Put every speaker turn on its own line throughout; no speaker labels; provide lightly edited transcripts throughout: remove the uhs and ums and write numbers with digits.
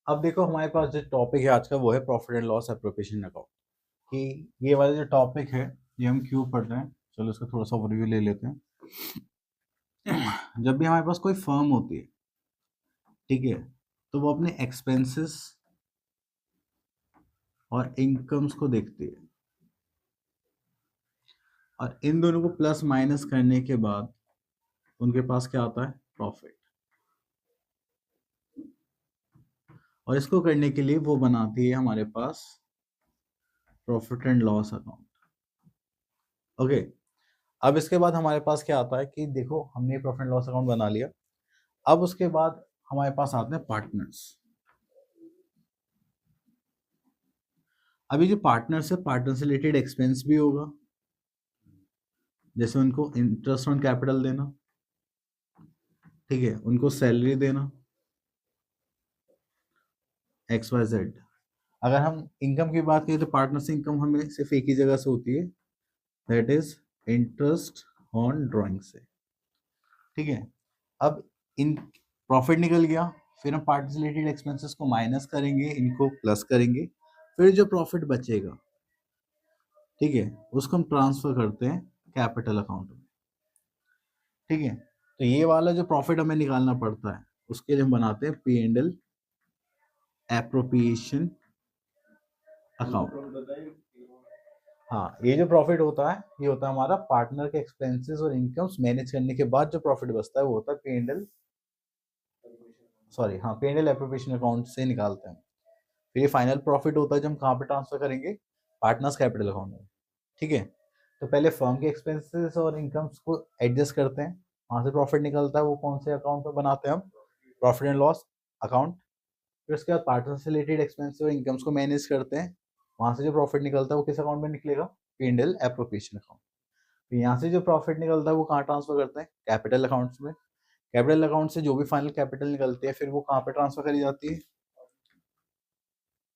अब देखो हमारे पास जो टॉपिक है आज का वो है profit and loss appropriation account. कि ये वाला जो टॉपिक है ये हम क्यों पढ़ रहे हैं, चलो इसका थोड़ा सा ओवरव्यू ले लेते हैं। जब भी हमारे पास कोई फर्म होती है, ठीक है, तो वो अपने एक्सपेंसेस और इनकम्स को देखती है, और इन दोनों को प्लस माइनस करने के बाद उनके पास क्या आता है, प्रॉफिट। और इसको करने के लिए वो बनाती है हमारे पास profit and loss account. Okay, अब इसके बाद हमारे पास क्या आता है कि देखो हमने प्रॉफिट एंड लॉस अकाउंट बना लिया। अब उसके बाद हमारे पास आते हैं पार्टनर्स। अभी जो पार्टनर्स है, पार्टनर से रिलेटेड एक्सपेंस भी होगा, जैसे उनको इंटरेस्ट ऑन कैपिटल देना, ठीक है, उनको सैलरी देना, एक्स वाई जेड। अगर हम इनकम की बात करें तो पार्टनर से इनकम हमें सिर्फ एक ही जगह से होती है, that is interest on drawing से। ठीक है, अब इन प्रॉफिट निकल गया, फिर हम पार्टनर से रिलेटेड एक्सपेंसेस को माइनस करेंगे, इनको प्लस करेंगे, फिर जो प्रॉफिट बचेगा, ठीक है, उसको हम ट्रांसफर करते हैं कैपिटल अकाउंट में। ठीक है, तो ये वाला जो प्रॉफिट हमें निकालना पड़ता है उसके लिए हम बनाते हैं P and L appropriation account. हाँ, ये जो प्रॉफिट होता है ये होता है हमारा पार्टनर के एक्सपेंसेस और इनकम्स मैनेज करने के बाद जो प्रॉफिट बचता है वो होता है पी एंड एल, सॉरी हाँ, P and L appropriation account से निकालते हैं। फिर ये फाइनल प्रॉफिट होता है जो हम कहाँ पे ट्रांसफर करेंगे, पार्टनर्स कैपिटल अकाउंट में। ठीक है, तो पहले फर्म के एक्सपेंसेस और इनकम्स को एडजस्ट करते हैं, वहां से प्रॉफिट निकलता है, वो कौन से अकाउंट में बनाते हैं हम, प्रॉफिट एंड लॉस अकाउंट। फिर उसके बाद पार्टनर से रिलेटेड एक्सपेंसेस और इनकम्स को मैनेज करते हैं, वहां से जो प्रॉफिट निकलता है वो किस अकाउंट में निकलेगा, P and L appropriation account. फिर यहाँ से जो प्रॉफिट निकलता है वो कहाँ ट्रांसफर करते हैं, कैपिटल अकाउंट्स में। कैपिटल अकाउंट से जो भी फाइनल कैपिटल निकलती है फिर वो कहाँ पे ट्रांसफर करी जाती है,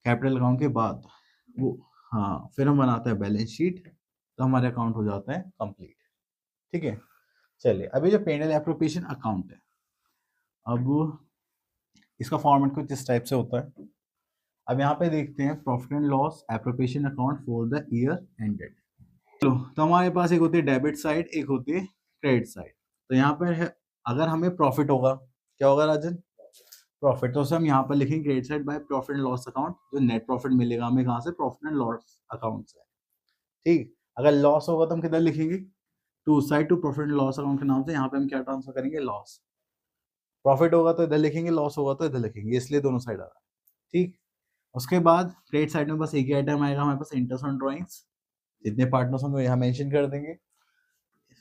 कैपिटल अकाउंट के बाद वो, हाँ, फिर हम बनाते हैं बैलेंस शीट, तो हमारे अकाउंट हो जाते हैं कंप्लीट। ठीक है, चलिए अभी जो पेंडल एप्रोप्रिएशन अकाउंट है, अब इसका फॉर्मेट कुछ इस टाइप से होता है। अब यहाँ पे देखते हैं profit and loss appropriation account for the year ended. चलो, तो हमारे पास एक होती है डेबिट साइड, एक होती है क्रेडिट साइड। तो यहाँ पर है, अगर हमें प्रॉफिट होगा, क्या होगा राजन, प्रॉफिट, तो उसे हम यहाँ पर लिखेंगे credit side by profit and loss account. जो नेट प्रॉफिट मिलेगा हमें कहाँ से, प्रॉफिट एंड लॉस अकाउंट से। ठीक, अगर लॉस होगा तो हम किधर लिखेंगे, to side to profit and loss account के नाम से, यहाँ पे हम क्या ट्रांसफर करेंगे, लॉस। प्रॉफिट होगा तो इधर लिखेंगे, लॉस होगा तो इधर लिखेंगे, इसलिए दोनों साइड आ रहा है। ठीक, उसके बाद क्रेडिट साइड में बस एक ही आइटम आएगा हमारे पास, इंटरेस्ट ऑन ड्राइंग्स, जितने पार्टनर्स होंगे यहाँ मेंशन कर देंगे।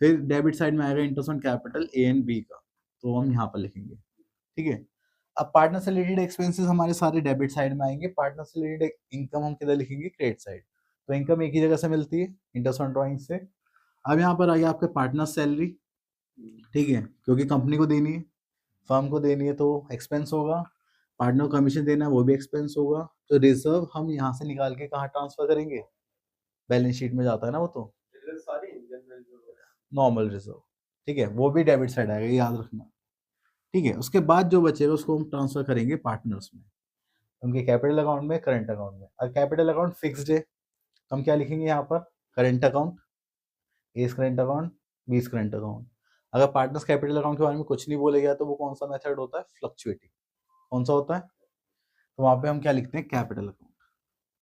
फिर डेबिट साइड में आएगा interest on capital A and B का, तो हम यहाँ पर लिखेंगे। ठीक है, अब पार्टनर से रिलेटेड एक्सपेंसेस हमारे सारे डेबिट साइड में आएंगे, पार्टनर से रिलेटेड इनकम हम किधर लिखेंगे, क्रेडिट साइड। तो इनकम एक ही जगह से मिलती है, इंटरेस्ट ऑन ड्राइंग से। अब यहाँ पर आ गया आपके पार्टनर सैलरी, ठीक है, क्योंकि कंपनी को देनी है, फर्म को देनी है, तो एक्सपेंस होगा। पार्टनर को कमीशन देना है, वो भी एक्सपेंस होगा। तो रिजर्व हम यहाँ से निकाल के कहाँ ट्रांसफर करेंगे, बैलेंस शीट में जाता है ना वो, तो नॉर्मल रिजर्व। ठीक है, वो भी डेबिट साइड आएगा, ये याद रखना। ठीक है, उसके बाद जो बचेगा उसको हम ट्रांसफर करेंगे पार्टनर्स में, उनके कैपिटल अकाउंट में, करंट अकाउंट में। और कैपिटल अकाउंट फिक्स्ड है, तो हम क्या लिखेंगे यहाँ पर, current account, S current account, बीस करंट अकाउंट। अगर पार्टनर्स कैपिटल अकाउंट के बारे में कुछ नहीं बोले गया तो वो कौन सा मेथड होता है, फ्लक्चुएटिंग। कौन सा होता है, तो वहां पे हम क्या लिखते हैं, कैपिटल अकाउंट।